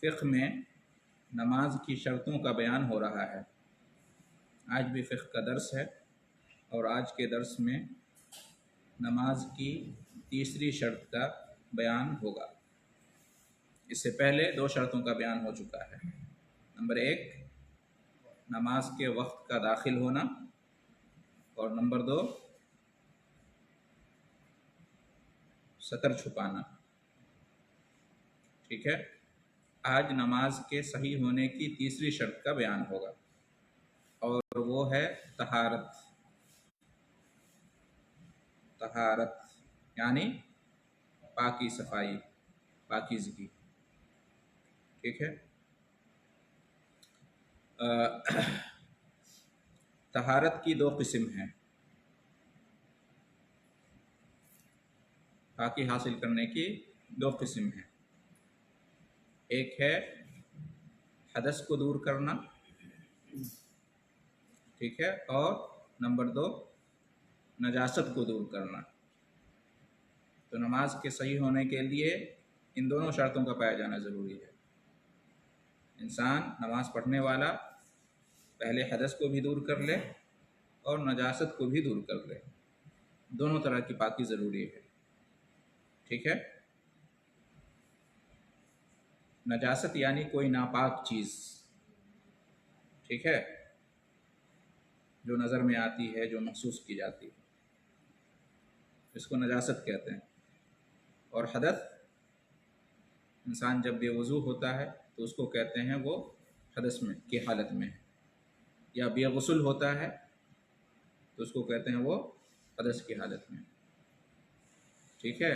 فقہ میں نماز کی شرطوں کا بیان ہو رہا ہے۔ آج بھی فقہ کا درس ہے اور آج کے درس میں نماز کی تیسری شرط کا بیان ہوگا۔ اس سے پہلے 2 شرطوں کا بیان ہو چکا ہے۔ نمبر 1 نماز کے وقت کا داخل ہونا، اور نمبر 2 سطر چھپانا۔ ٹھیک ہے، آج نماز کے صحیح ہونے کی تیسری شرط کا بیان ہوگا، اور وہ ہے طہارت۔ طہارت یعنی پاکی، صفائی، پاکیزگی۔ ٹھیک ہے، طہارت کی 2 قسم ہیں۔ پاکی حاصل کرنے کی 2 قسم ہیں۔ ایک ہے حدث کو دور کرنا، ٹھیک ہے، اور نمبر 2 نجاست کو دور کرنا۔ تو نماز کے صحیح ہونے کے لیے ان دونوں شرطوں کا پایا جانا ضروری ہے۔ انسان نماز پڑھنے والا پہلے حدث کو بھی دور کر لے اور نجاست کو بھی دور کر لے، دونوں طرح کی پاکی ضروری ہے۔ ٹھیک ہے، نجاست یعنی کوئی ناپاک چیز، ٹھیک ہے، جو نظر میں آتی ہے، جو محسوس کی جاتی ہے، اس کو نجاست کہتے ہیں۔ اور حدث، انسان جب بے وضو ہوتا ہے تو اس کو کہتے ہیں وہ حدث میں کی حالت میں ہے، یا بے غسل ہوتا ہے تو اس کو کہتے ہیں وہ حدث کی حالت میں۔ ٹھیک ہے،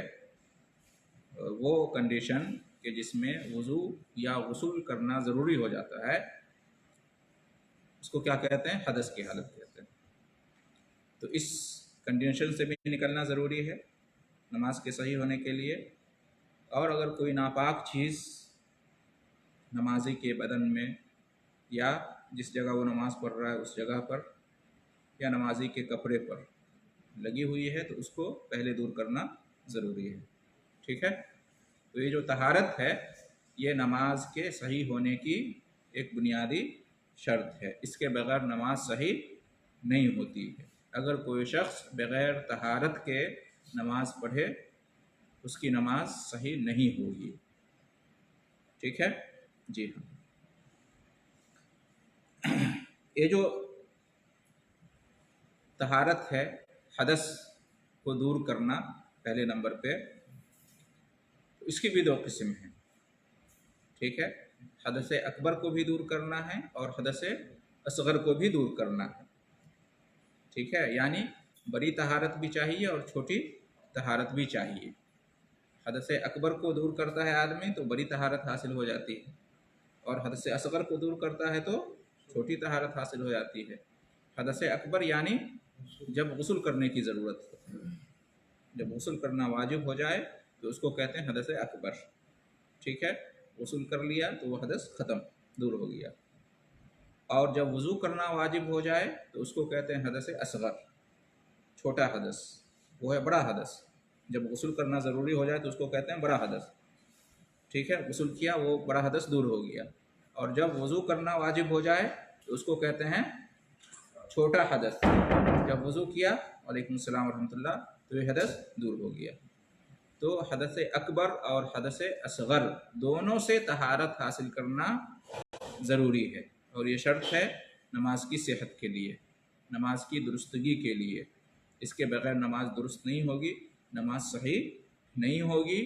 وہ کنڈیشن کہ جس میں وضو یا غسل کرنا ضروری ہو جاتا ہے، اس کو کیا کہتے ہیں؟ حدث کی حالت کہتے ہیں۔ تو اس کنڈیشن سے بھی نکلنا ضروری ہے نماز کے صحیح ہونے کے لیے۔ اور اگر کوئی ناپاک چیز نمازی کے بدن میں، یا جس جگہ وہ نماز پڑھ رہا ہے اس جگہ پر، یا نمازی کے کپڑے پر لگی ہوئی ہے تو اس کو پہلے دور کرنا ضروری ہے۔ ٹھیک ہے، تو یہ جو طہارت ہے یہ نماز کے صحیح ہونے کی ایک بنیادی شرط ہے۔ اس کے بغیر نماز صحیح نہیں ہوتی ہے۔ اگر کوئی شخص بغیر طہارت کے نماز پڑھے اس کی نماز صحیح نہیں ہوگی۔ ٹھیک ہے، جی ہاں، یہ جو طہارت ہے، حدث کو دور کرنا پہلے نمبر پہ، اس کی بھی 2 قسم ہیں۔ ٹھیک ہے، حدث اکبر کو بھی دور کرنا ہے اور حدث اصغر کو بھی دور کرنا ہے۔ ٹھیک ہے، یعنی بڑی طہارت بھی چاہیے اور چھوٹی طہارت بھی چاہیے۔ حدث اکبر کو دور کرتا ہے آدمی تو بڑی طہارت حاصل ہو جاتی ہے، اور حدث اصغر کو دور کرتا ہے تو چھوٹی طہارت حاصل ہو جاتی ہے۔ حدث اکبر یعنی جب غسل کرنے کی ضرورت ہو، جب غسل کرنا واجب ہو جائے تو اس کو کہتے ہیں حدث اکبر۔ ٹھیک ہے، غسل کر لیا تو وہ حدث ختم، دور ہو گیا۔ اور جب وضو کرنا واجب ہو جائے تو اس کو کہتے ہیں حدث اصغر، چھوٹا حدث، وہ ہے بڑا حدث۔ جب غسل کرنا ضروری ہو جائے تو اس کو کہتے ہیں بڑا حدث۔ ٹھیک ہے، غسل کیا وہ بڑا حدث دور ہو گیا۔ اور جب وضو کرنا واجب ہو جائے تو اس کو کہتے ہیں چھوٹا حدث۔ جب وضو کیا، وعلیکم السلام ورحمۃ اللہ، تو یہ حدث دور ہو گیا۔ تو حدث اکبر اور حدث اصغر دونوں سے طہارت حاصل کرنا ضروری ہے، اور یہ شرط ہے نماز کی صحت کے لیے، نماز کی درستگی کے لیے۔ اس کے بغیر نماز درست نہیں ہوگی، نماز صحیح نہیں ہوگی۔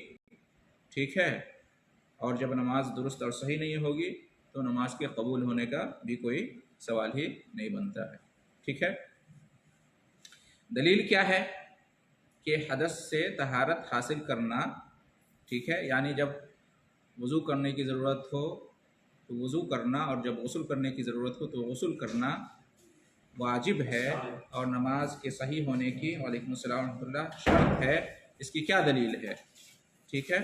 ٹھیک ہے، اور جب نماز درست اور صحیح نہیں ہوگی تو نماز کے قبول ہونے کا بھی کوئی سوال ہی نہیں بنتا ہے۔ ٹھیک ہے، دلیل کیا ہے کہ حدث سے طہارت حاصل کرنا، ٹھیک ہے، یعنی جب وضو کرنے کی ضرورت ہو تو وضو کرنا، اور جب غسل کرنے کی ضرورت ہو تو غسل کرنا واجب ہے، اور نماز کے صحیح ہونے کی، وعلیکم السلام ورحمۃ اللہ، شرط ہے۔ اس کی کیا دلیل ہے؟ ٹھیک ہے،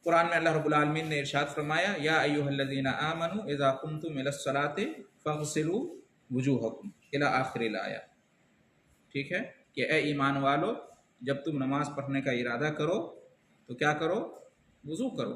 قرآن میں اللہ رب العالمین نے ارشاد فرمایا، یا ایھا الذین آمنوا اذا قمتم الی الصلاۃ فاغسلوا وجوہکم الی آخر الآیہ۔ ٹھیک ہے، کہ اے ایمان والو، جب تم نماز پڑھنے کا ارادہ کرو تو کیا کرو؟ وضو کرو۔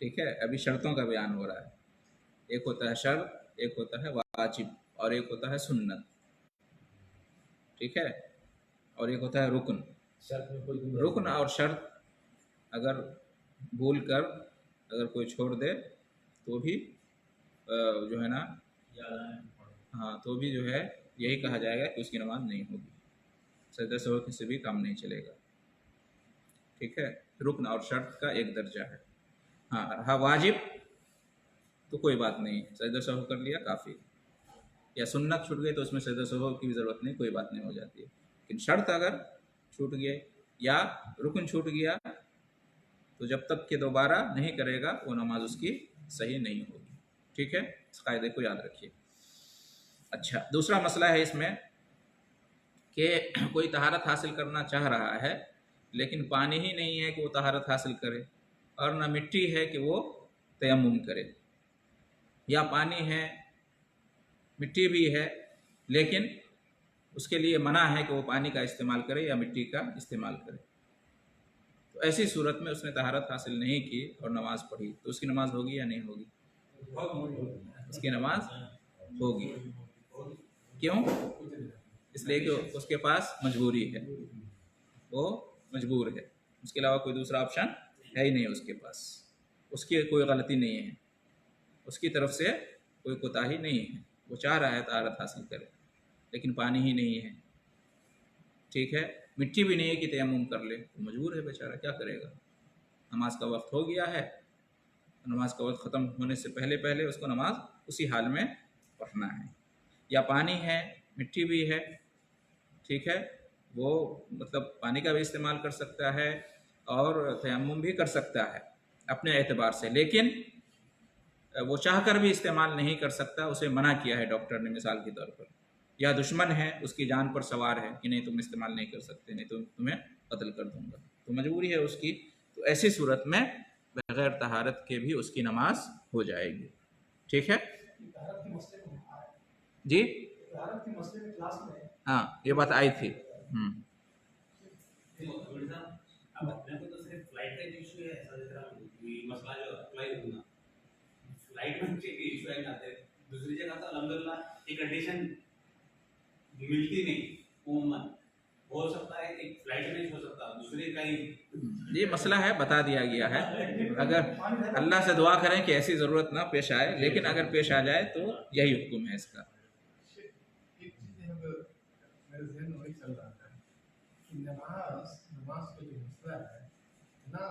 ٹھیک ہے، ابھی شرطوں کا بیان ہو رہا ہے. ایک ہوتا ہے شرط، ایک ہوتا ہے واجب، اور ایک ہوتا ہے سنت. ٹھیک ہے، اور ایک ہوتا ہے رکن. شرط میں کوئی رکن اور شرط اگر بھول کر اگر کوئی چھوڑ دے تو بھی جو ہے نا، ہاں، تو بھی جو ہے یہی کہا جائے گا کہ اس کی نماز نہیں ہوگی. سجدہ سہو سے بھی کام نہیں چلے گا. ٹھیک ہے، رکن اور شرط کا ایک درجہ ہے. ہاں، رہا واجب تو کوئی بات نہیں، سجدہ سہو کر لیا کافی. یا سنت چھوٹ گئی تو اس میں سجدہ سہو کی بھی ضرورت نہیں، کوئی بات نہیں، ہو جاتی ہے. لیکن شرط اگر چھوٹ گئی یا رکن چھوٹ گیا تو جب تک کہ دوبارہ نہیں کرے گا وہ نماز اس کی صحیح نہیں ہوگی. ٹھیک ہے، اس قاعدے کو یاد رکھیے. اچھا، دوسرا مسئلہ ہے اس میں کہ کوئی طہارت حاصل کرنا چاہ رہا ہے لیکن پانی ہی نہیں ہے کہ وہ طہارت حاصل کرے، اور نہ مٹی ہے کہ وہ تیمم کرے. یا پانی ہے، مٹی بھی ہے، لیکن اس کے لیے منع ہے کہ وہ پانی کا استعمال کرے یا مٹی کا استعمال کرے. تو ایسی صورت میں اس نے طہارت حاصل نہیں کی اور نماز پڑھی تو اس کی نماز ہوگی یا نہیں ہوگی؟ اس کی نماز ہوگی. کیوں؟ اس لیے کہ اس کے پاس مجبوری ہے، وہ مجبور ہے، اس کے علاوہ کوئی دوسرا آپشن ہے ہی نہیں اس کے پاس. اس کی کوئی غلطی نہیں ہے، اس کی طرف سے کوئی کوتاہی نہیں ہے. وہ چاہ رہا ہے طہارت حاصل کرے لیکن پانی ہی نہیں ہے. ٹھیک ہے، مٹی بھی نہیں ہے کہ تیمم کر لے، تو مجبور ہے بیچارہ، کیا کرے گا؟ نماز کا وقت ہو گیا ہے، نماز کا وقت ختم ہونے سے پہلے پہلے اس کو نماز اسی حال میں پڑھنا ہے. یا پانی ہے، مٹی بھی ہے، ٹھیک ہے، وہ مطلب پانی کا بھی استعمال کر سکتا ہے اور تیمم بھی کر سکتا ہے اپنے اعتبار سے، لیکن وہ چاہ کر بھی استعمال نہیں کر سکتا، اسے منع کیا ہے ڈاکٹر نے مثال کے طور پر. یا دشمن ہے، اس کی جان پر سوار ہے کہ نہیں تم استعمال نہیں کر سکتے، نہیں تو تمہیں قتل کر دوں گا، تو مجبوری ہے اس کی. تو ایسی صورت میں بغیر طہارت کے بھی اس کی نماز ہو جائے گی. ٹھیک ہے جی، ہاں، یہ بات آئی تھی. اب اپنے کو تو صرف فلائٹ کا ایشو ہے، مسئلہ جو اپلائی ہونا فلائٹ میں ایشو ہے. دوسری جگہ تو الحمدللہ ایک کنڈیشن ملتی نہیں عموماً، ہو سکتا ہے ایک فلائٹ میں نہیں ہو سکتا، دوسری کہیں یہ مسئلہ ہے، بتا دیا گیا ہے. اگر اللہ سے دعا کریں کہ ایسی ضرورت نہ پیش آئے، لیکن اگر پیش آ جائے تو یہی حکم ہے اس کا. ایک چیز یہاں پہ میرے ذہن میں وہی چل رہا ہے کہ نماز کا جو مسئلہ ہے اتنا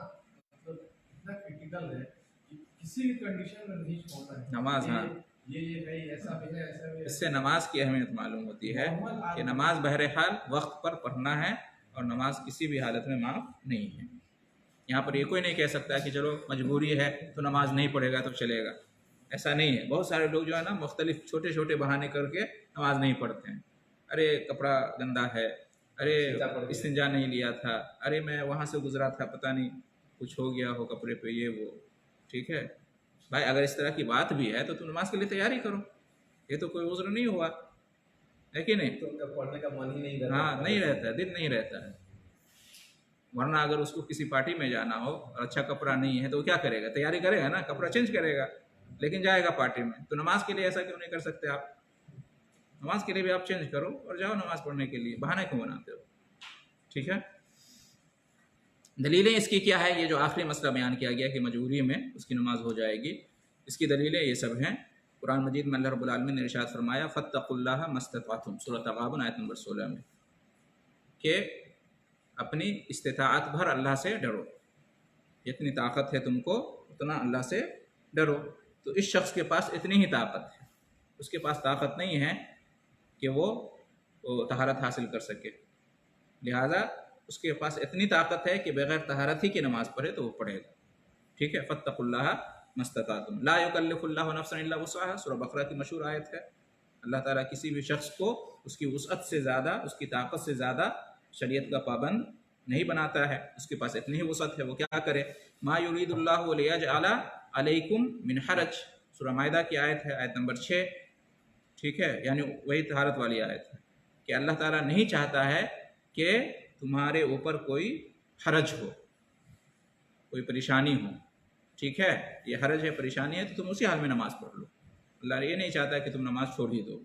مطلب اتنا کریٹیکل ہے کہ کسی بھی کنڈیشن میں نہیں چھوڑنا ہے نماز. ہاں، یہ ہے، ایسا بھی ہے، ایسا بھی ہے. اس سے نماز کی اہمیت معلوم ہوتی ہے کہ نماز بہرحال وقت پر پڑھنا ہے اور نماز کسی بھی حالت میں معاف نہیں ہے. یہاں پر یہ کوئی نہیں کہہ سکتا کہ چلو مجبوری ہے تو نماز نہیں پڑھے گا تو چلے گا، ایسا نہیں ہے. بہت سارے لوگ جو ہے نا مختلف چھوٹے چھوٹے بہانے کر کے نماز نہیں پڑھتے ہیں. ارے کپڑا گندا ہے، ارے استنجا نہیں لیا تھا، ارے میں وہاں سے گزرا تھا پتہ نہیں کچھ ہو گیا ہو کپڑے پہ، یہ وہ. ٹھیک ہے بھائی، اگر اس طرح کی بات بھی ہے تو تم نماز کے لیے تیاری کرو، یہ تو کوئی عذر نہیں ہوا ہے کہ نہیں. تو ان کا پڑھنے کا من ہی نہیں رہتا. ہاں، نہیں رہتا ہے، دل نہیں رہتا ہے. ورنہ اگر اس کو کسی پارٹی میں جانا ہو اور اچھا کپڑا نہیں ہے تو وہ کیا کرے گا؟ تیاری کرے گا نا، کپڑا چینج کرے گا، لیکن جائے گا پارٹی میں. تو نماز کے لیے ایسا کیوں نہیں کر سکتے آپ؟ نماز کے لیے بھی آپ چینج کرو اور جاؤ نماز پڑھنے کے لیے، بہانے کیوں بناتے ہو؟ ٹھیک ہے، دلیلیں اس کی کیا ہے؟ یہ جو آخری مسئلہ بیان کیا گیا کہ مجبوری میں اس کی نماز ہو جائے گی، اس کی دلیلیں یہ سب ہیں. قرآن مجید میں اللہ رب العالمین نے ارشاد فرمایا فَاتَّقُوا اللَّهَ مَا اسْتَطَعْتُمْ، سورۃ تغابن آیت نمبر 16 میں، کہ اپنی استطاعت بھر اللہ سے ڈرو، جتنی طاقت ہے تم کو اتنا اللہ سے ڈرو. تو اس شخص کے پاس اتنی ہی طاقت ہے، اس کے پاس طاقت نہیں ہے کہ وہ طہارت حاصل کر سکے، لہٰذا اس کے پاس اتنی طاقت ہے کہ بغیر طہارت ہی کی نماز پڑھے تو وہ پڑھے گا. ٹھیک ہے، فَاتَّقُوا اللَّهَ مَا اسْتَطَعْتُمْ لَا يُكَلِّفُ اللَّهُ نَفْسًا إِلَّا وُسْعَهَا، سورہ بقرہ کی مشہور آیت ہے. اللہ تعالیٰ کسی بھی شخص کو اس کی وسعت سے زیادہ، اس کی طاقت سے زیادہ شریعت کا پابند نہیں بناتا ہے. اس کے پاس اتنی ہی وسعت ہے، وہ کیا کرے؟ مَا يُرِيدُ اللَّهُ لِيَجْعَلَ عَلَيْكُمْ مِنْ حَرَجٍ، سورہ مائدہ کی آیت ہے، آیت نمبر 6. ٹھیک ہے، یعنی وہی طہارت والی آیت ہے کہ اللہ تعالیٰ نہیں چاہتا ہے کہ تمہارے اوپر کوئی حرج ہو، کوئی پریشانی ہو. ٹھیک ہے، یہ حرج ہے، پریشانی ہے، تو تم اسی حال میں نماز پڑھ لو. اللہ یہ نہیں چاہتا کہ تم نماز چھوڑ ہی دو،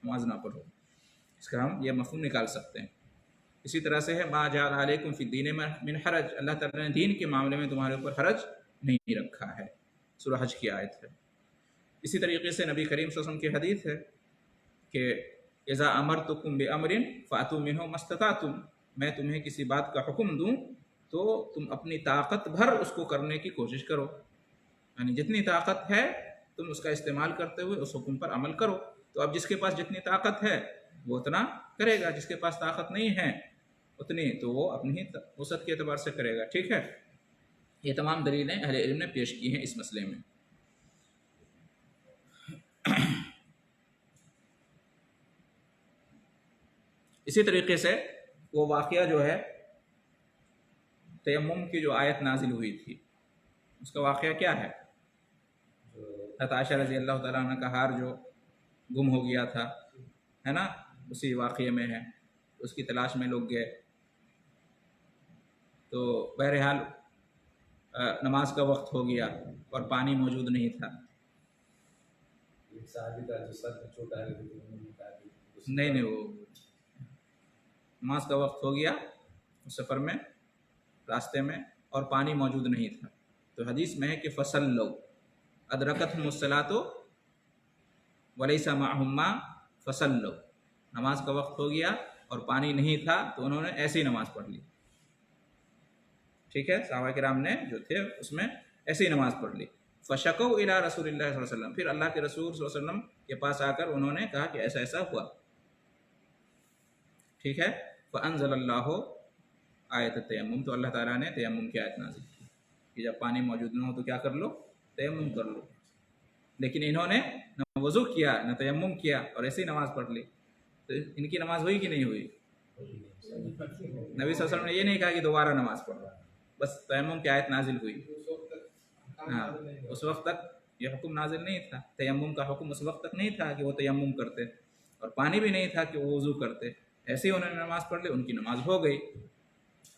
نماز نہ پڑھو. اس کا ہم یہ مفہوم نکال سکتے ہیں. اسی طرح سے ہے ما جعل علیکم فی الدین من حرج، اللہ تعالیٰ نے دین کے معاملے میں تمہارے اوپر حرج نہیں رکھا ہے. سورہ حج کی آیت ہے. اسی طریقے سے نبی کریم صلی اللہ علیہ وسلم کی حدیث ہے کہ اذا امرتکم بامر فاتوا منہ ما استطعتم، میں تمہیں کسی بات کا حکم دوں تو تم اپنی طاقت بھر اس کو کرنے کی کوشش کرو، یعنی جتنی طاقت ہے تم اس کا استعمال کرتے ہوئے اس حکم پر عمل کرو. تو اب جس کے پاس جتنی طاقت ہے وہ اتنا کرے گا، جس کے پاس طاقت نہیں ہے اتنی تو وہ اپنی وسعت کے اعتبار سے کرے گا. ٹھیک ہے، یہ تمام دلیلیں اہل علم نے پیش کی ہیں اس مسئلے میں. اسی طریقے سے وہ واقعہ جو ہے تیمم کی جو آیت نازل ہوئی تھی اس کا واقعہ کیا ہے؟ حضرت عائشہ رضی اللہ تعالیٰ عنہ کا ہار جو گم ہو گیا تھا، ہے نا، اسی واقعے میں ہے. اس کی تلاش میں لوگ گئے تو بہرحال نماز کا وقت ہو گیا اور پانی موجود نہیں تھا. ایک صحابی کا جو سر میں چوٹ آ گئی تھی، انہوں نے کہا کہ نہیں وہ نماز کا وقت ہو گیا اس سفر میں، راستے میں، اور پانی موجود نہیں تھا. تو حدیث میں ہے کہ فصلوا ادرکتہم الصلاۃ ولیس معہم ماء فصلوا، نماز کا وقت ہو گیا اور پانی نہیں تھا تو انہوں نے ایسی نماز پڑھ لی. ٹھیک ہے، صحابہ کرام نے جو تھے اس میں ایسی نماز پڑھ لی. فشکوا الی رسول اللہ صلی اللہ علیہ وسلم، پھر اللہ کے رسول صلی اللہ علیہ وسلم کے پاس آ کر انہوں نے کہا کہ ایسا ایسا ہوا. ٹھیک ہے، فانزل اللہ آیت تیمم، تو اللہ تعالیٰ نے تیمم کی آیت نازل کی کہ جب پانی موجود نہ ہو تو کیا کر لو، تیمم کر لو. لیکن انہوں نے نہ وضو کیا نہ تیمم کیا اور ایسی نماز پڑھ لی. تو ان کی نماز ہوئی کہ نہیں ہوئی؟ نبی صلی اللہ علیہ وسلم نے یہ نہیں کہا کہ دوبارہ نماز پڑھو، بس تیمم کی آیت نازل ہوئی. ہاں، اس وقت تک یہ حکم نازل نہیں تھا، تیمم کا حکم اس وقت تک نہیں تھا کہ وہ تیمم کرتے، اور پانی بھی نہیں تھا کہ وہ وضو کرتے. ایسے ہی انہوں نے نماز پڑھ لی، ان کی نماز ہو گئی.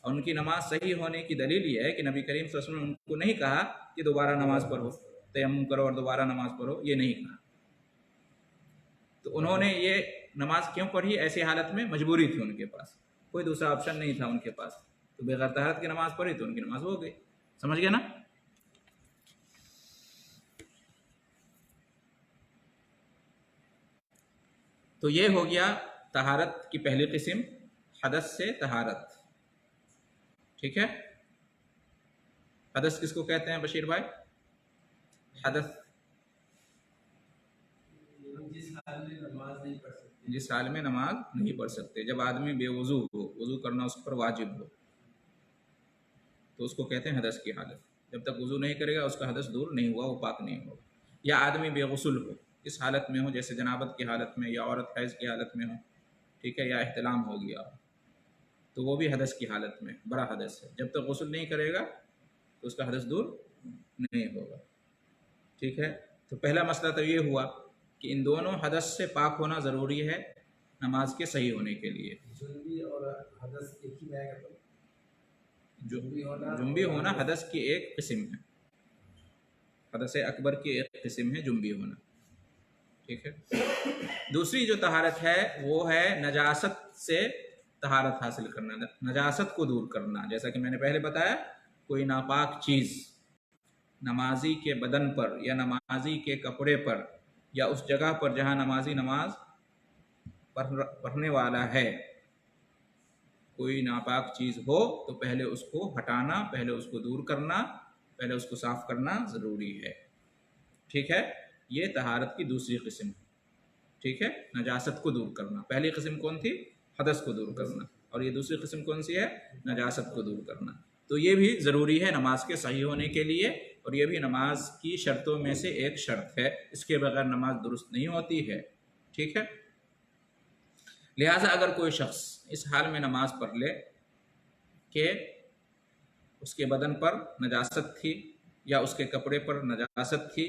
اور ان کی نماز صحیح ہونے کی دلیل یہ ہے کہ نبی کریم صلی اللہ علیہ وسلم نے ان کو نہیں کہا کہ دوبارہ نماز پڑھو، تیمم کرو اور دوبارہ نماز پڑھو، یہ نہیں کہا. تو انہوں نے یہ نماز کیوں پڑھی؟ ایسی حالت میں مجبوری تھی، ان کے پاس کوئی دوسرا آپشن نہیں تھا ان کے پاس، تو بغیر طہارت کی نماز پڑھی تو ان کی نماز ہو گئی. سمجھ گئے نا؟ تو یہ ہو گیا طہارت کی پہلی قسم، حدث سے طہارت. ٹھیک ہے، حدث کس کو کہتے ہیں بشیر بھائی؟ حدث جس حال میں نماز نہیں پڑھ سکتے، جس حال میں نماز نہیں پڑھ سکتے، جب آدمی بے وضو ہو، وضو کرنا اس پر واجب ہو، تو اس کو کہتے ہیں حدث کی حالت. جب تک وضو نہیں کرے گا اس کا حدث دور نہیں ہوا، وہ پاک نہیں ہوگا. یا آدمی بے غسل ہو، اس حالت میں ہو جیسے جنابت کی حالت میں، یا عورت حیض کی حالت میں ہو، ٹھیک ہے، یا احتلام ہو گیا، تو وہ بھی حدث کی حالت میں بڑا حدث ہے. جب تک غسل نہیں کرے گا تو اس کا حدث دور نہیں ہوگا. ٹھیک ہے، تو پہلا مسئلہ تو یہ ہوا کہ ان دونوں حدث سے پاک ہونا ضروری ہے نماز کے صحیح ہونے کے لیے. جنبی اور حدث ایک ہی میں آئے گا. جنبی ہونا حدث کی ایک قسم ہے، حدث اکبر کی ایک قسم ہے جنبی ہونا. ٹھیک ہے، دوسری جو طہارت ہے وہ ہے نجاست سے طہارت حاصل کرنا، نجاست کو دور کرنا. جیسا کہ میں نے پہلے بتایا، کوئی ناپاک چیز نمازی کے بدن پر یا نمازی کے کپڑے پر یا اس جگہ پر جہاں نمازی نماز پڑھنے والا ہے، کوئی ناپاک چیز ہو تو پہلے اس کو ہٹانا، پہلے اس کو دور کرنا، پہلے اس کو صاف کرنا ضروری ہے. ٹھیک ہے، یہ طہارت کی دوسری قسم ہے. ٹھیک ہے، نجاست کو دور کرنا. پہلی قسم کون تھی؟ حدث کو دور کرنا. اور یہ دوسری قسم کون سی ہے؟ نجاست کو دور کرنا. تو یہ بھی ضروری ہے نماز کے صحیح ہونے کے لیے، اور یہ بھی نماز کی شرطوں میں سے ایک شرط ہے، اس کے بغیر نماز درست نہیں ہوتی ہے. ٹھیک ہے، لہٰذا اگر کوئی شخص اس حال میں نماز پڑھ لے کہ اس کے بدن پر نجاست تھی یا اس کے کپڑے پر نجاست تھی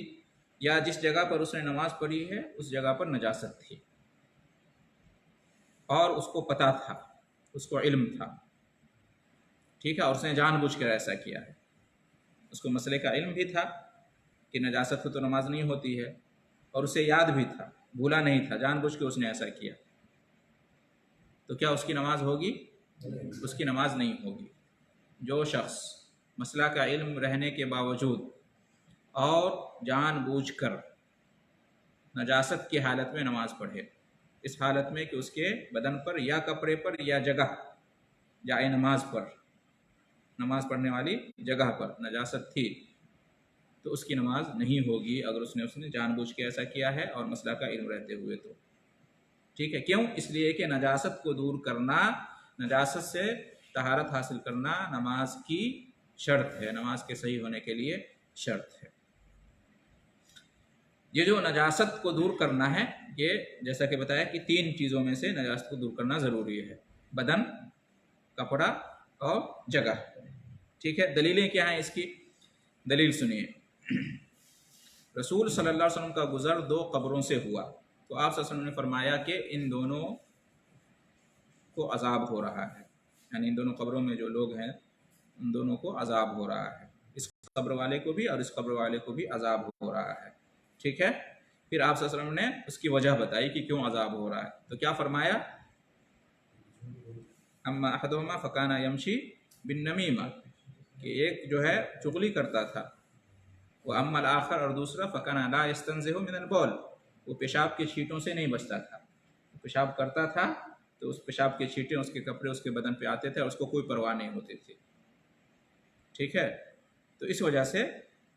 یا جس جگہ پر اس نے نماز پڑھی ہے اس جگہ پر نجاست تھی، اور اس کو پتہ تھا، اس کو علم تھا، ٹھیک ہے، اور اس نے جان بوجھ کر ایسا کیا ہے، اس کو مسئلے کا علم بھی تھا کہ نجاست تو نماز نہیں ہوتی ہے، اور اسے یاد بھی تھا، بھولا نہیں تھا، جان بوجھ کے اس نے ایسا کیا، تو کیا اس کی نماز ہوگی؟ اس کی نماز نہیں ہوگی۔ جو شخص مسئلہ کا علم رہنے کے باوجود اور جان بوجھ کر نجاست کی حالت میں نماز پڑھے، اس حالت میں کہ اس کے بدن پر یا کپڑے پر یا جگہ جائے نماز پر، نماز پڑھنے والی جگہ پر نجاست تھی، تو اس کی نماز نہیں ہوگی اگر اس نے جان بوجھ کے ایسا کیا ہے اور مسئلہ کا علم رہتے ہوئے تو۔ ٹھیک ہے، کیوں؟ اس لیے کہ نجاست کو دور کرنا، نجاست سے طہارت حاصل کرنا نماز کی شرط ہے، نماز کے صحیح ہونے کے لیے شرط ہے۔ یہ جو نجاست کو دور کرنا ہے، یہ جیسا کہ بتایا کہ 3 چیزوں میں سے نجاست کو دور کرنا ضروری ہے: بدن، کپڑا اور جگہ۔ ٹھیک ہے، دلیلیں کیا ہیں اس کی؟ دلیل سنیے۔ رسول صلی اللہ علیہ وسلم کا گزر 2 قبروں سے ہوا، تو آپ صلی اللہ علیہ وسلم نے فرمایا کہ ان دونوں کو عذاب ہو رہا ہے، یعنی ان دونوں قبروں میں جو لوگ ہیں ان دونوں کو عذاب ہو رہا ہے، اس قبر والے کو بھی اور اس قبر والے کو بھی عذاب ہو رہا ہے۔ ٹھیک ہے، پھر آپ صلی اللہ علیہ وسلم نے اس کی وجہ بتائی کہ کیوں عذاب ہو رہا ہے، تو کیا فرمایا؟ اما احدہما فکان یمشی بالنمیمہ، کہ ایک جو ہے چغلی کرتا تھا، وہ اما الآخر، اور دوسرا فکان لا یستنزہ من البول، وہ پیشاب کے چھینٹوں سے نہیں بچتا تھا، پیشاب کرتا تھا تو اس پیشاب کے چھینٹیں اس کے کپڑے اس کے بدن پہ آتے تھے اور اس کو کوئی پرواہ نہیں ہوتی تھی۔ ٹھیک ہے، تو اس وجہ سے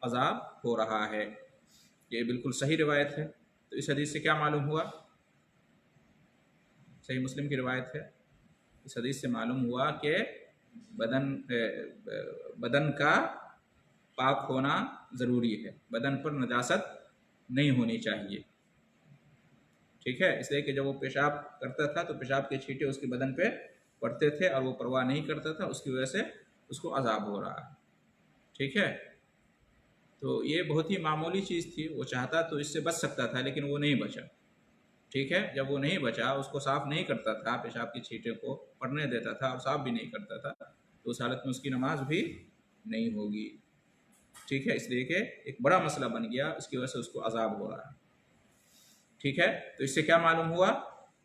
عذاب ہو رہا ہے۔ یہ بالکل صحیح روایت ہے۔ تو اس حدیث سے کیا معلوم ہوا؟ صحیح مسلم کی روایت ہے، اس حدیث سے معلوم ہوا کہ بدن کا پاک ہونا ضروری ہے، بدن پر نجاست نہیں ہونی چاہیے۔ ٹھیک ہے، اس لیے کہ جب وہ پیشاب کرتا تھا تو پیشاب کے چھینٹے اس کے بدن پہ پڑتے تھے اور وہ پرواہ نہیں کرتا تھا، اس کی وجہ سے اس کو عذاب ہو رہا ہے۔ ٹھیک ہے، تو یہ بہت ہی معمولی چیز تھی، وہ چاہتا تو اس سے بچ سکتا تھا لیکن وہ نہیں بچا۔ ٹھیک ہے، جب وہ نہیں بچا، اس کو صاف نہیں کرتا تھا، پیشاب کی چھینٹے کو پڑنے دیتا تھا اور صاف بھی نہیں کرتا تھا، تو اس حالت میں اس کی نماز بھی نہیں ہوگی۔ ٹھیک ہے، اس لیے کہ ایک بڑا مسئلہ بن گیا، اس کی وجہ سے اس کو عذاب ہو رہا ہے۔ ٹھیک ہے، تو اس سے کیا معلوم ہوا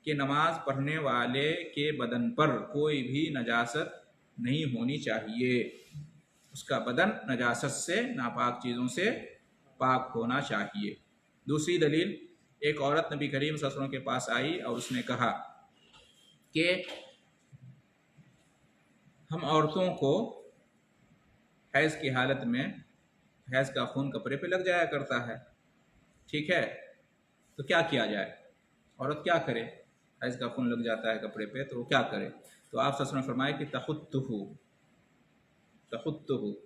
کہ نماز پڑھنے والے کے بدن پر کوئی بھی نجاست نہیں ہونی چاہیے، اس کا بدن نجاست سے، ناپاک چیزوں سے پاک ہونا چاہیے۔ دوسری دلیل، ایک عورت نبی کریم صلی اللہ علیہ وسلم کے پاس آئی اور اس نے کہا کہ ہم عورتوں کو حیض کی حالت میں حیض کا خون کپڑے پہ لگ جایا کرتا ہے، ٹھیک ہے، تو کیا کیا جائے؟ عورت کیا کرے؟ حیض کا خون لگ جاتا ہے کپڑے پہ تو وہ کیا کرے؟ تو آپ صلی اللہ علیہ وسلم نے فرمایا کہ تخطہ،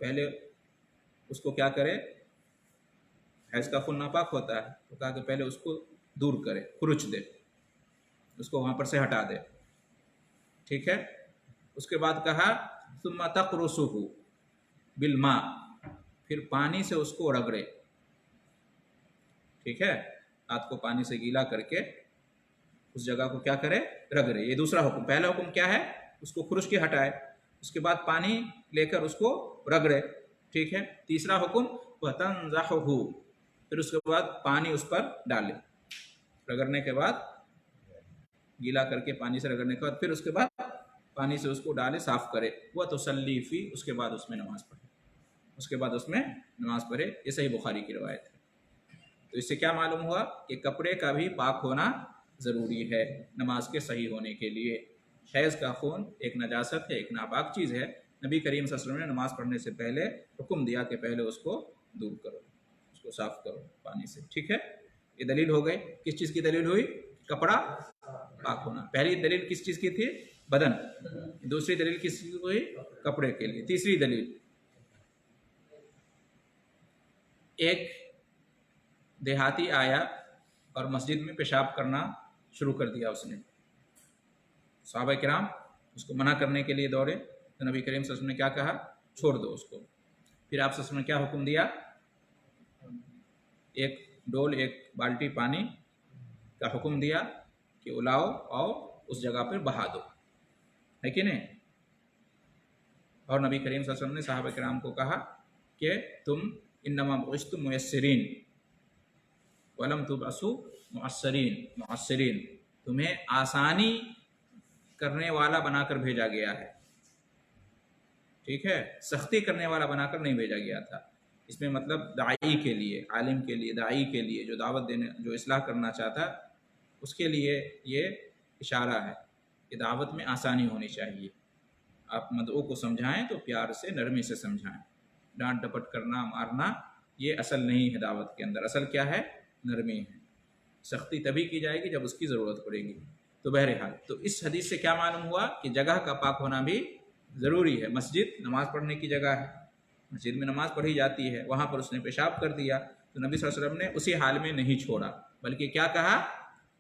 پہلے اس کو کیا کرے؟ حیض کا خون ناپاک ہوتا ہے تو کہا کہ پہلے اس کو دور کرے، کھرچ دے، اس کو وہاں پر سے ہٹا دے۔ ٹھیک ہے، اس کے بعد کہا ثم تقرصہ بالماء، پھر پانی سے اس کو رگڑے۔ ٹھیک ہے، ہاتھ کو پانی سے گیلا کر کے اس جگہ کو کیا کرے؟ رگڑے۔ یہ دوسرا حکم۔ پہلا حکم کیا ہے؟ اس کو کھرچ کے ہٹائے، اس کے بعد پانی لے کر اس کو رگڑے۔ ٹھیک ہے، تیسرا حکم وَتَنْزَحُهُ، پھر اس کے بعد پانی اس پر ڈالے، رگڑنے کے بعد گیلا کر کے پانی سے رگڑنے کے بعد پھر اس کے بعد پانی سے اس کو ڈالے، صاف کرے۔ وَتُصَلِّي فِيهِ، اس کے بعد اس میں نماز پڑھے، اس کے بعد اس میں نماز پڑھے۔ یہ صحیح بخاری کی روایت ہے۔ تو اس سے کیا معلوم ہوا کہ کپڑے کا بھی پاک ہونا ضروری ہے نماز کے صحیح ہونے کے لیے۔ حیض کا خون ایک نجاست ہے، ایک ناپاک چیز ہے۔ نبی کریم صلی اللہ علیہ وسلم نے نماز پڑھنے سے پہلے حکم دیا کہ پہلے اس کو دور کرو، اس کو صاف کرو پانی سے۔ ٹھیک ہے، یہ دلیل ہو گئی۔ کس چیز کی دلیل ہوئی؟ کپڑا پاک ہونا۔ پہلی دلیل کس چیز کی تھی؟ بدن۔ دوسری دلیل کس چیز کی ہوئی؟ کپڑے کے لیے۔ تیسری دلیل، ایک دیہاتی آیا اور مسجد میں پیشاب کرنا شروع کر دیا اس نے۔ صحابہ کرام اس کو منع کرنے کے لیے دوڑے تو نبی کریم صلی اللہ علیہ وسلم نے کیا کہا؟ چھوڑ دو اس کو۔ پھر آپ صلی اللہ علیہ وسلم نے کیا حکم دیا؟ ایک ڈول، ایک بالٹی پانی کا حکم دیا کہ الاؤ اور اس جگہ پر بہا دو، ہے کہ نہیں؟ اور نبی کریم صلی اللہ علیہ وسلم نے صحابہ کرام کو کہا کہ تم انما بعثتم میسرین ولم تبعثوا معسرین، تمہیں آسانی کرنے والا بنا کر بھیجا گیا ہے، ٹھیک ہے، سختی کرنے والا بنا کر نہیں بھیجا گیا تھا۔ اس میں مطلب داعی کے لیے، عالم کے لیے، داعی کے لیے، جو دعوت دینے، جو اصلاح کرنا چاہتا، اس کے لیے یہ اشارہ ہے کہ دعوت میں آسانی ہونی چاہیے۔ آپ مدعو کو سمجھائیں تو پیار سے، نرمی سے سمجھائیں، ڈانٹ ڈپٹ کرنا، مارنا یہ اصل نہیں ہے دعوت کے اندر۔ اصل کیا ہے؟ نرمی ہے۔ سختی تبھی کی جائے گی جب اس کی ضرورت پڑے گی۔ تو بہرحال تو اس حدیث سے کیا معلوم ہوا کہ جگہ کا پاک ہونا بھی ضروری ہے۔ مسجد نماز پڑھنے کی جگہ ہے، مسجد میں نماز پڑھی جاتی ہے، وہاں پر اس نے پیشاب کر دیا تو نبی صلی اللہ علیہ وسلم نے اسی حال میں نہیں چھوڑا، بلکہ کیا کہا؟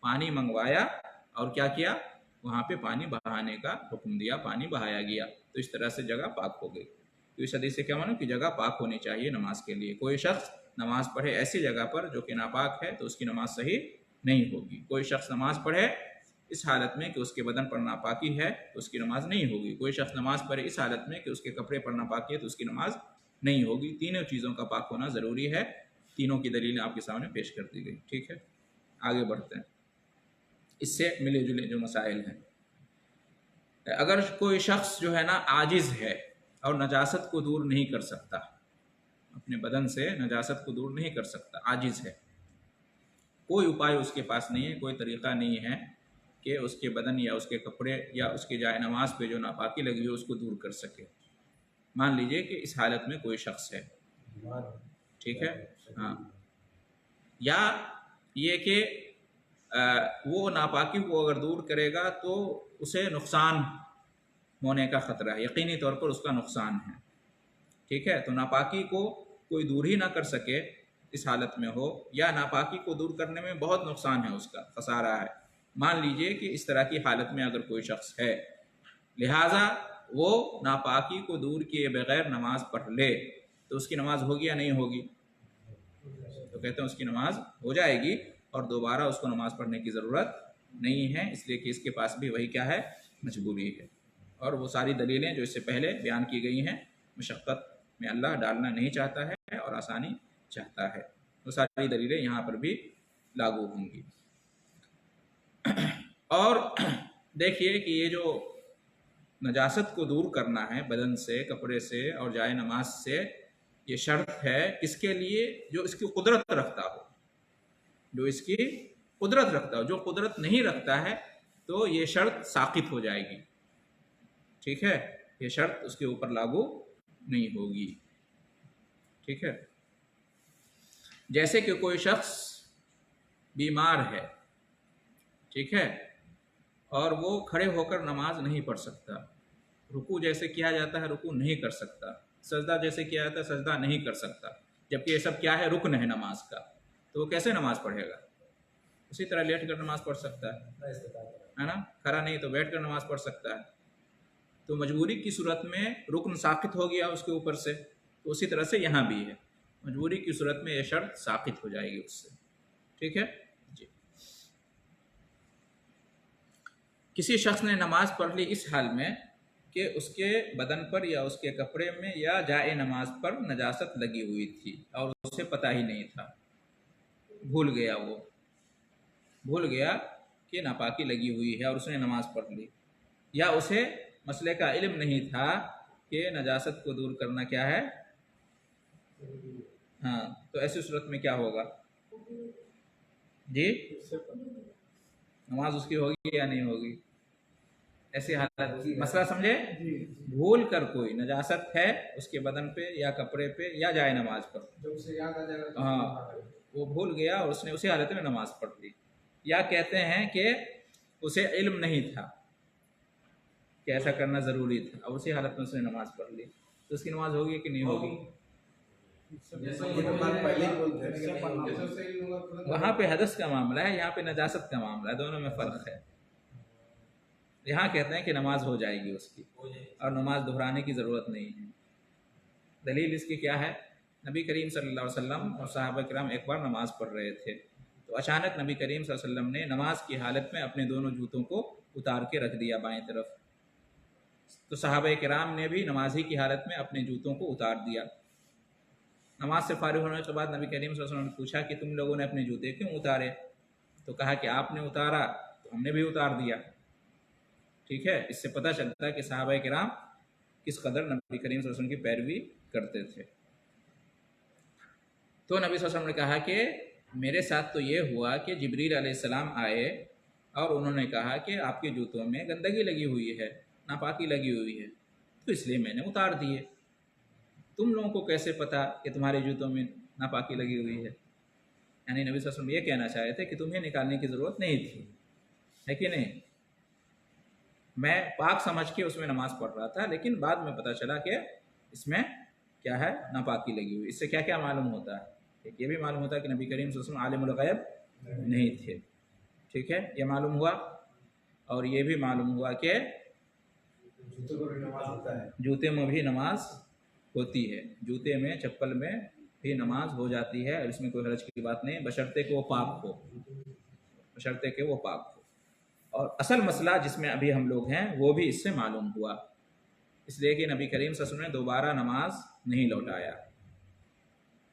پانی منگوایا اور کیا کیا؟ وہاں پہ پانی بہانے کا حکم دیا، پانی بہایا گیا، تو اس طرح سے جگہ پاک ہو گئی۔ تو اس حدیث سے کیا معلوم کہ جگہ پاک ہونی چاہیے نماز کے لیے۔ کوئی شخص نماز پڑھے ایسی جگہ پر جو کہ ناپاک ہے تو اس کی نماز صحیح نہیں ہوگی۔ کوئی شخص نماز پڑھے اس حالت میں کہ اس کے بدن پر ناپاکی ہے تو اس کی نماز نہیں ہوگی۔ کوئی شخص نماز پڑھے اس حالت میں کہ اس کے کپڑے پر ناپاکی ہے تو اس کی نماز نہیں ہوگی۔ تینوں چیزوں کا پاک ہونا ضروری ہے۔ تینوں کی دلیلیں آپ کے سامنے پیش کر دی گئی، ٹھیک ہے۔ آگے بڑھتے ہیں، اس سے ملے جلے جو مسائل ہیں۔ اگر کوئی شخص جو ہے نا عاجز ہے اور نجاست کو دور نہیں کر سکتا، اپنے بدن سے نجاست کو دور نہیں کر سکتا، عاجز ہے، کوئی اپائے اس کے پاس نہیں ہے، کوئی طریقہ نہیں ہے کہ اس کے بدن یا اس کے کپڑے یا اس کے جائے نماز پہ جو ناپاکی لگی ہو اس کو دور کر سکے۔ مان لیجئے کہ اس حالت میں کوئی شخص ہے، ٹھیک ہے، ہاں، یا یہ کہ وہ ناپاکی کو اگر دور کرے گا تو اسے نقصان ہونے کا خطرہ ہے، یقینی طور پر اس کا نقصان ہے، ٹھیک ہے۔ تو ناپاکی کو کوئی دور ہی نہ کر سکے اس حالت میں ہو، یا ناپاکی کو دور کرنے میں بہت نقصان ہے، اس کا خسارہ ہے، مان لیجئے کہ اس طرح کی حالت میں اگر کوئی شخص ہے، لہٰذا وہ ناپاکی کو دور کیے بغیر نماز پڑھ لے تو اس کی نماز ہوگی یا نہیں ہوگی؟ تو کہتے ہیں اس کی نماز ہو جائے گی اور دوبارہ اس کو نماز پڑھنے کی ضرورت نہیں ہے، اس لیے کہ اس کے پاس بھی وہی کیا ہے؟ مجبوری ہے۔ اور وہ ساری دلیلیں جو اس سے پہلے بیان کی گئی ہیں، مشقت میں اللہ ڈالنا نہیں چاہتا ہے اور آسانی چاہتا ہے، وہ ساری دلیلیں یہاں پر بھی لاگو ہوں گی۔ اور دیکھیے کہ یہ جو نجاست کو دور کرنا ہے بدن سے، کپڑے سے اور جائے نماز سے، یہ شرط ہے کس کے لیے؟ جو اس کی قدرت رکھتا ہو، جو اس کی قدرت رکھتا ہو۔ جو قدرت نہیں رکھتا ہے تو یہ شرط ساقط ہو جائے گی، ٹھیک ہے، یہ شرط اس کے اوپر لاگو نہیں ہوگی، ٹھیک ہے۔ جیسے کہ کوئی شخص بیمار ہے، ٹھیک ہے، اور وہ کھڑے ہو کر نماز نہیں پڑھ سکتا، رکوع جیسے کیا جاتا ہے رکوع نہیں کر سکتا، سجدہ جیسے کیا جاتا ہے سجدہ نہیں کر سکتا، جبکہ یہ سب کیا ہے؟ رکن ہے نماز کا، تو وہ کیسے نماز پڑھے گا؟ اسی طرح لیٹ کر نماز پڑھ سکتا ہے نا، کھڑا نہیں تو بیٹھ کر نماز پڑھ سکتا ہے۔ تو مجبوری کی صورت میں رکن ساقط ہو گیا اس کے اوپر سے، تو اسی طرح سے یہاں بھی ہے، مجبوری کی صورت میں یہ شرط ساقط ہو جائے گی اس سے، ٹھیک ہے جی۔ کسی شخص نے نماز پڑھ لی اس حال میں کہ اس کے بدن پر یا اس کے کپڑے میں یا جائے نماز پر نجاست لگی ہوئی تھی اور اسے پتہ ہی نہیں تھا، بھول گیا کہ ناپاکی لگی ہوئی ہے اور اس نے نماز پڑھ لی، یا اسے مسئلے کا علم نہیں تھا کہ نجاست کو دور کرنا کیا ہے، ہاں، تو ایسی صورت میں کیا ہوگا جی؟ نماز اس کی ہوگی یا نہیں ہوگی؟ ایسی حالت مسئلہ سمجھے؟ بھول کر کوئی نجاست ہے اس کے بدن پہ یا کپڑے پہ یا جائے نماز پر، جب اسے یاد آ جائے گا ہاں، وہ بھول گیا اور اس نے اسی حالت میں نماز پڑھ لی، یا کہتے ہیں کہ اسے علم نہیں تھا کہ ایسا کرنا ضروری تھا اور اسی حالت میں اس نے نماز پڑھ لی، تو اس کی نماز ہوگی کہ نہیں ہوگی؟ وہاں پہ حدث کا معاملہ ہے، یہاں پہ نجاست کا معاملہ ہے، دونوں میں فرق ہے۔ یہاں کہتے ہیں کہ نماز ہو جائے گی اس کی اور نماز دہرانے کی ضرورت نہیں ہے۔ دلیل اس کی کیا ہے؟ نبی کریم صلی اللہ علیہ وسلم اور صحابہ کرام ایک بار نماز پڑھ رہے تھے تو اچانک نبی کریم صلی اللہ علیہ وسلم نے نماز کی حالت میں اپنے دونوں جوتوں کو اتار کے رکھ دیا بائیں طرف، تو صحابہ کرام نے بھی نمازی کی حالت میں اپنے جوتوں کو اتار دیا، نماز سے فارغ ہونے کے بعد نبی کریم صلی اللہ علیہ وسلم نے پوچھا کہ تم لوگوں نے اپنے جوتے کیوں اتارے؟ تو کہا کہ آپ نے اتارا تو ہم نے بھی اتار دیا. ٹھیک ہے، اس سے پتہ چلتا ہے کہ صحابہ کرام کس قدر نبی کریم صلی اللہ علیہ وسلم کی پیروی کرتے تھے. تو نبی صلی اللہ علیہ وسلم نے کہا کہ میرے ساتھ تو یہ ہوا کہ جبریل علیہ السلام آئے اور انہوں نے کہا کہ آپ کے جوتوں میں گندگی لگی ہوئی ہے، ناپاکی لگی ہوئی ہے، تو اس لیے میں نے اتار دیے. تم لوگوں کو کیسے پتا کہ تمہارے جوتوں میں ناپاکی لگی ہوئی ہے؟ یعنی نبی صلی اللہ علیہ وسلم یہ کہنا چاہ رہے تھے کہ تمہیں نکالنے کی ضرورت نہیں تھی، ہے کہ نہیں؟ میں پاک سمجھ کے اس میں نماز پڑھ رہا تھا، لیکن بعد میں پتہ چلا کہ اس میں کیا ہے، ناپاکی لگی ہوئی. اس سے کیا کیا معلوم ہوتا ہے؟ ایک یہ بھی معلوم ہوتا ہے کہ نبی کریم صلی اللہ علیہ وسلم عالم الغیب نہیں تھے. ٹھیک ہے، یہ معلوم ہوا. اور یہ بھی معلوم ہوا کہ جوتوں کو بھی نماز ہوتا ہے. جوتے میں بھی نماز ہوتی ہے، جوتے میں چپل میں بھی نماز ہو جاتی ہے، اور اس میں کوئی حرج کی بات نہیں، بشرطے کہ وہ پاک ہو، بشرطے کہ وہ پاک ہو. اور اصل مسئلہ جس میں ابھی ہم لوگ ہیں وہ بھی اس سے معلوم ہوا، اس لیے کہ نبی کریم صلی اللہ علیہ وسلم نے دوبارہ نماز نہیں لوٹایا.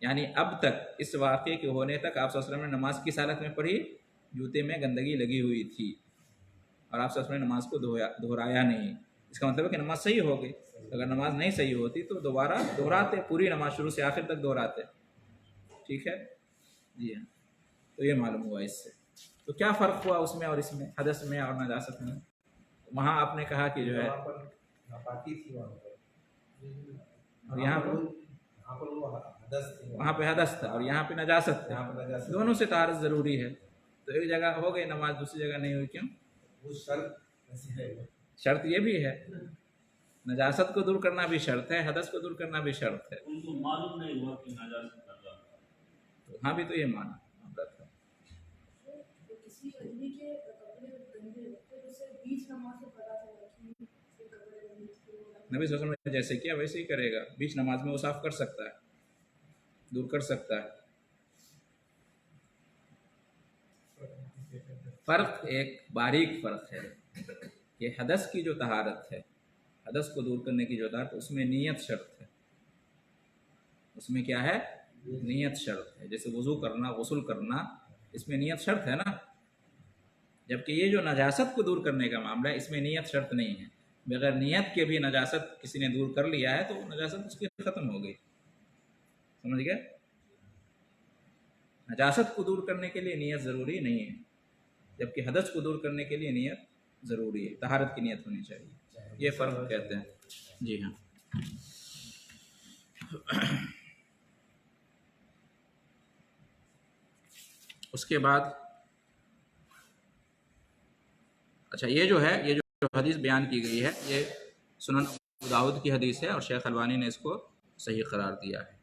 یعنی اب تک اس واقعے کے ہونے تک آپ صلی اللہ علیہ وسلم نے نماز کس حالت میں پڑھی؟ جوتے میں گندگی لگی ہوئی تھی، اور آپ صلی اللہ علیہ وسلم نے نماز کو دہرایا نہیں. اس کا مطلب ہے کہ نماز صحیح ہو گئی. اگر نماز نہیں صحیح ہوتی تو دوبارہ دہراتے، پوری نماز شروع سے آخر تک دہراتے. ٹھیک ہے جی ہاں. تو یہ معلوم ہوا اس سے. تو کیا فرق ہوا اس میں اور اس میں، حدث میں اور نجاست میں؟ وہاں آپ نے کہا کہ جو ہے، وہاں پر ناپاکی تھی، وہاں پر اور یہاں پر وہ حدث تھی، وہاں پہ حدث تھا اور یہاں پہ نجاست تھا. یہاں پر نجاست. دونوں سے طہارت ضروری ہے. تو ایک جگہ ہو گئی نماز، دوسری جگہ نہیں ہوئی، کیوں؟ وہ شرط ایسی ہے. شرط یہ بھی ہے، نجاست کو دور کرنا بھی شرط ہے، حدث کو دور کرنا بھی شرط ہے. ان کو معلوم نہیں ہوا کہ نجاست کر رہا تھا. تو ہاں بھی تو یہ مانا معاملہ تھا. کسی آدمی کے کپڑے گندے ہوتے ہیں، اسے بیچ نماز سے پتہ چلا کہ اس کے کپڑے گندے ہیں. نبی صلی اللہ علیہ وسلم نے جیسے کیا ویسے ہی کرے گا. بیچ نماز میں وہ صاف کر سکتا ہے، دور کر سکتا ہے. فرق ایک باریک فرق ہے کہ حدث کی جو طہارت ہے، حدث کو دور کرنے کی جو طہارت، اس میں نیت شرط ہے. اس میں کیا ہے؟ نیت شرط ہے. جیسے وضو کرنا، غسل کرنا، اس میں نیت شرط ہے نا. جبکہ یہ جو نجاست کو دور کرنے کا معاملہ ہے، اس میں نیت شرط نہیں ہے. بغیر نیت کے بھی نجاست کسی نے دور کر لیا ہے تو نجاست اس کی ختم ہو گئی. سمجھ گئے؟ نجاست کو دور کرنے کے لیے نیت ضروری نہیں ہے، جبکہ حدث کو دور کرنے کے لیے نیت ضروری ہے. طہارت کی نیت ہونی چاہیے. یہ فرق کہتے ہیں. جی ہاں. اس کے بعد اچھا، یہ جو ہے، یہ جو حدیث بیان کی گئی ہے، یہ سنن ابو داؤد کی حدیث ہے اور شیخ البانی نے اس کو صحیح قرار دیا ہے.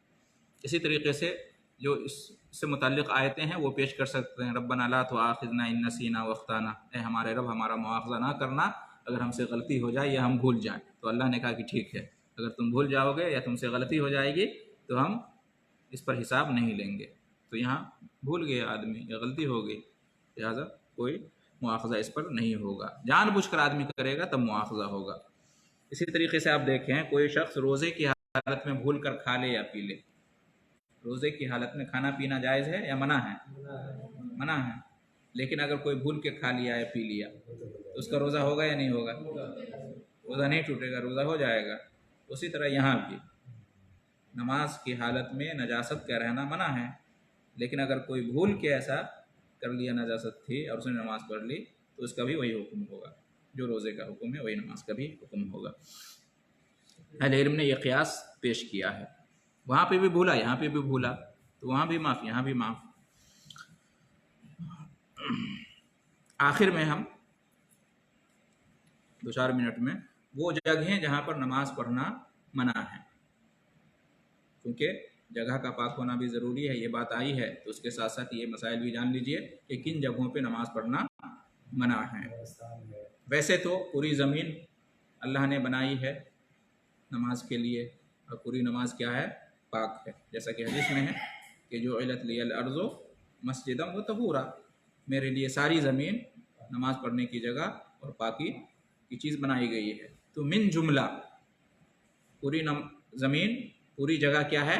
اسی طریقے سے جو اس سے متعلق آیتیں ہیں وہ پیش کر سکتے ہیں. ربنا لا تؤاخذنا ان نسینا واخطانا، اے ہمارے رب ہمارا مواخذہ نہ کرنا اگر ہم سے غلطی ہو جائے یا ہم بھول جائیں. تو اللہ نے کہا کہ ٹھیک ہے، اگر تم بھول جاؤ گے یا تم سے غلطی ہو جائے گی تو ہم اس پر حساب نہیں لیں گے. تو یہاں بھول گئے آدمی یا غلطی ہو گئی، لہٰذا کوئی مواخذہ اس پر نہیں ہوگا. جان بوجھ کر آدمی کرے گا تب مواخذہ ہوگا. اسی طریقے سے آپ دیکھیں، کوئی شخص روزے کی حالت میں بھول کر کھا لے یا پی لے. روزے کی حالت میں کھانا پینا جائز ہے یا منع ہے؟ منع ہے. لیکن اگر کوئی بھول کے کھا لیا یا پی لیا تو اس کا روزہ ہوگا یا نہیں ہوگا؟ روزہ نہیں ٹوٹے گا، روزہ ہو جائے گا. اسی طرح یہاں بھی نماز کی حالت میں نجاست کا رہنا منع ہے، لیکن اگر کوئی بھول کے ایسا کر لیا، نجاست تھی اور اس نے نماز پڑھ لی، تو اس کا بھی وہی حکم ہوگا. جو روزے کا حکم ہے وہی نماز کا بھی حکم ہوگا. اہل علم نے یہ قیاس پیش کیا ہے. وہاں پہ بھی بھولا، یہاں پہ بھی بھولا، تو وہاں بھی معاف، یہاں بھی معاف. آخر میں ہم 2-4 منٹ میں وہ جگہیں جہاں پر نماز پڑھنا منع ہے، کیونکہ جگہ کا پاک ہونا بھی ضروری ہے، یہ بات آئی ہے، تو اس کے ساتھ ساتھ یہ مسائل بھی جان لیجئے کہ کن جگہوں پہ نماز پڑھنا منع ہے. ویسے تو پوری زمین اللہ نے بنائی ہے نماز کے لیے، اور پوری نماز کیا ہے؟ پاک ہے. جیسا کہ حدیث میں ہے کہ جو علت لی الارض مسجدم و طہورا، میرے لیے ساری زمین نماز پڑھنے کی جگہ اور پاکی کی چیز بنائی گئی ہے. تو من جملہ پوری زمین، پوری جگہ کیا ہے؟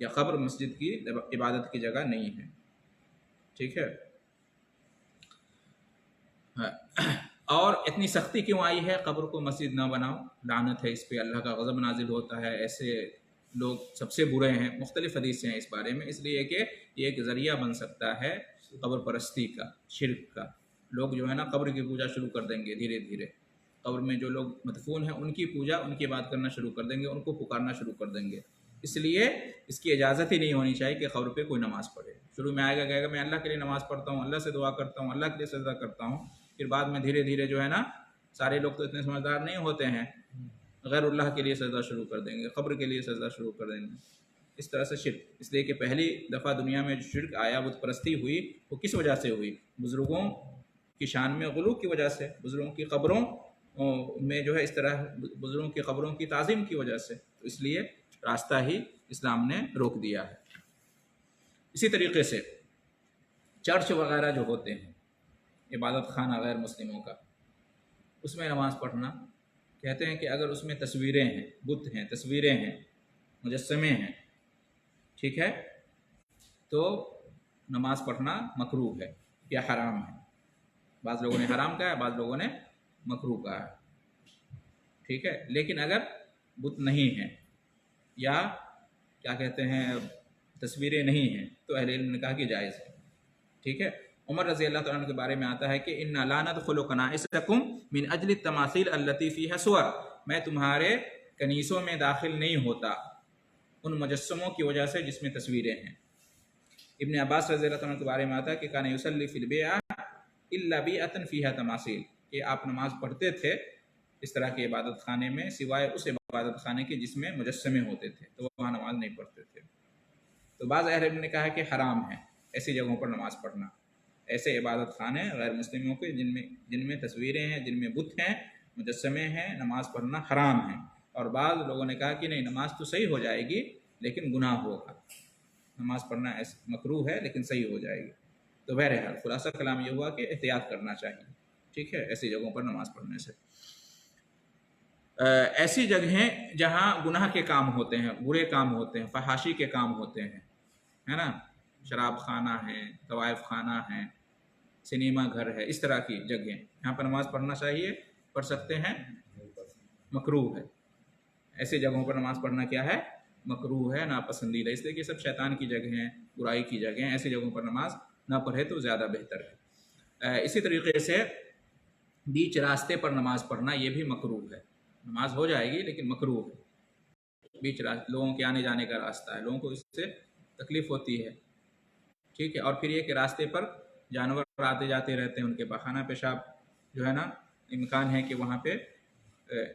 یا قبر مسجد کی عبادت کی جگہ نہیں ہے، ٹھیک ہے۔ اور اتنی سختی کیوں آئی ہے قبر کو مسجد نہ بناؤ، لعنت ہے اس پہ، اللہ کا غضب نازل ہوتا ہے، ایسے لوگ سب سے برے ہیں، مختلف حدیثیں ہیں اس بارے میں، اس لیے کہ یہ ایک ذریعہ بن سکتا ہے قبر پرستی کا، شرک کا۔ لوگ جو ہے نا قبر کی پوجا شروع کر دیں گے دھیرے دھیرے، قبر میں جو لوگ مدفون ہیں ان کی پوجا، ان کی بات کرنا شروع کر دیں گے، ان کو پکارنا شروع کر دیں گے۔ اس لیے اس کی اجازت ہی نہیں ہونی چاہیے کہ قبر پہ کوئی نماز پڑھے۔ شروع میں آئے گا کہے گا میں اللہ کے لیے نماز پڑھتا ہوں، اللہ سے دعا کرتا ہوں، اللہ کے لیے سجدہ کرتا ہوں، پھر بعد میں دھیرے دھیرے جو ہے نا، سارے لوگ تو اتنے سمجھدار نہیں ہوتے ہیں، غیر اللہ کے لیے سجدہ شروع کر دیں گے، قبر کے لیے سجدہ شروع کر دیں گے، اس طرح سے شرک۔ اس لیے کہ پہلی دفعہ دنیا میں جو شرک آیا، بت پرستی ہوئی، وہ کس وجہ سے ہوئی؟ بزرگوں کی شان میں غلو کی وجہ سے، بزرگوں کی قبروں میں جو ہے اس طرح بزرگوں کی قبروں کی تعظیم کی وجہ سے، تو اس لیے راستہ ہی اسلام نے روک دیا ہے۔ اسی طریقے سے چرچ وغیرہ جو ہوتے ہیں، عبادت خانہ غیر مسلموں کا، اس میں نماز پڑھنا، کہتے ہیں کہ اگر اس میں تصویریں ہیں، بت ہیں، تصویریں ہیں، مجسمے ہیں، ٹھیک ہے، تو نماز پڑھنا مکروہ ہے یا حرام ہے۔ بعض لوگوں نے حرام کہا ہے، بعض لوگوں نے مکروہ کہا ہے، ٹھیک ہے۔ لیکن اگر بت نہیں ہیں یا کیا کہتے ہیں تصویریں نہیں ہیں تو اہل علم نے کہا کہ جائز ہے، ٹھیک ہے۔ عمر رضی اللہ تعالیٰ عنہ کے بارے میں آتا ہے کہ ان لا ندخل کنائسکم من اجل التماثیل التی فیہا صور، میں تمہارے کنیسوں میں داخل نہیں ہوتا ان مجسموں کی وجہ سے جس میں تصویریں ہیں۔ ابن عباس رضی اللہ تعالیٰ عنہ کے بارے میں آتا ہے کہ کان یصلی فی البیع الا بیعۃ فیہا تماثیل، کہ آپ نماز پڑھتے تھے اس طرح کے عبادت خانے میں سوائے اس عبادت خانے کے جس میں مجسمے ہوتے تھے، تو وہاں نماز نہیں پڑھتے تھے۔ تو بعض اہل علم نے کہا کہ حرام ہے ایسی جگہوں پر نماز پڑھنا، ایسے عبادت خانے غیر مسلموں کے جن میں تصویریں ہیں، جن میں بت ہیں، مجسمے ہیں، نماز پڑھنا حرام ہے۔ اور بعض لوگوں نے کہا کہ نہیں، نماز تو صحیح ہو جائے گی لیکن گناہ ہوگا، نماز پڑھنا مکروہ ہے لیکن صحیح ہو جائے گی۔ تو بہرحال خلاصہ کلام یہ ہوا کہ احتیاط کرنا چاہیے، ٹھیک ہے، ایسی جگہوں پر نماز پڑھنے سے۔ ایسی جگہیں جہاں گناہ کے کام ہوتے ہیں، برے کام ہوتے ہیں، فحاشی کے کام ہوتے ہیں، ہے نا، شراب خانہ ہیں، طوائف خانہ ہیں، سنیما گھر ہے، اس طرح کی جگہیں، یہاں پر نماز پڑھنا چاہیے، پڑھ سکتے ہیں، مکروہ ہے۔ ایسی جگہوں پر نماز پڑھنا کیا ہے؟ مکروہ ہے، ناپسندیدہ، اس لیے کہ سب شیطان کی جگہیں ہیں، برائی کی جگہیں ہیں، ایسی جگہوں پر نماز نہ پڑھے تو زیادہ بہتر ہے۔ اسی طریقے سے بیچ راستے پر نماز پڑھنا یہ بھی مکروہ ہے، نماز ہو جائے گی لیکن مکروہ ہے۔ بیچ لوگوں کے آنے جانے کا راستہ ہے، لوگوں کو اس سے تکلیف ہوتی ہے، ٹھیک ہے۔ اور پھر یہ کہ راستے پر جانور آتے جاتے رہتے ہیں، ان کے پخانہ پیشاب جو ہے نا، امکان ہے کہ وہاں پہ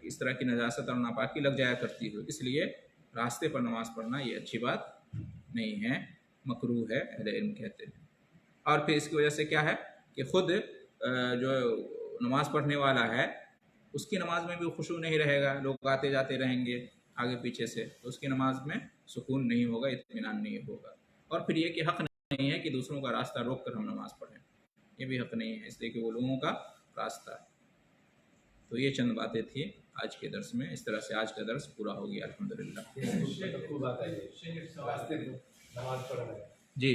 اس طرح کی نجاست اور ناپاکی لگ جایا کرتی ہو، اس لیے راستے پر نماز پڑھنا یہ اچھی بات نہیں ہے، مکروہ ہے، اہل علم کہتے ہیں۔ اور پھر اس کی وجہ سے کیا ہے کہ خود جو نماز پڑھنے والا ہے اس کی نماز میں بھی خشوع نہیں رہے گا، لوگ آتے جاتے رہیں گے آگے پیچھے سے، تو اس کی نماز میں سکون نہیں ہوگا، اطمینان نہیں ہوگا۔ اور پھر یہ کہ حق نہیں ہے کہ دوسروں کا راستہ روک کر ہم نماز پڑھیں، یہ بھی حق نہیں ہے، اس لیے کہ وہ لوگوں کا راستہ ہے۔ تو یہ چند باتیں تھیں آج کے درس میں، اس طرح سے آج کا درس پورا ہو گیا الحمدللہ۔ خوب آتا ہے راستے میں نماز پڑھ رہے ہیں۔ جی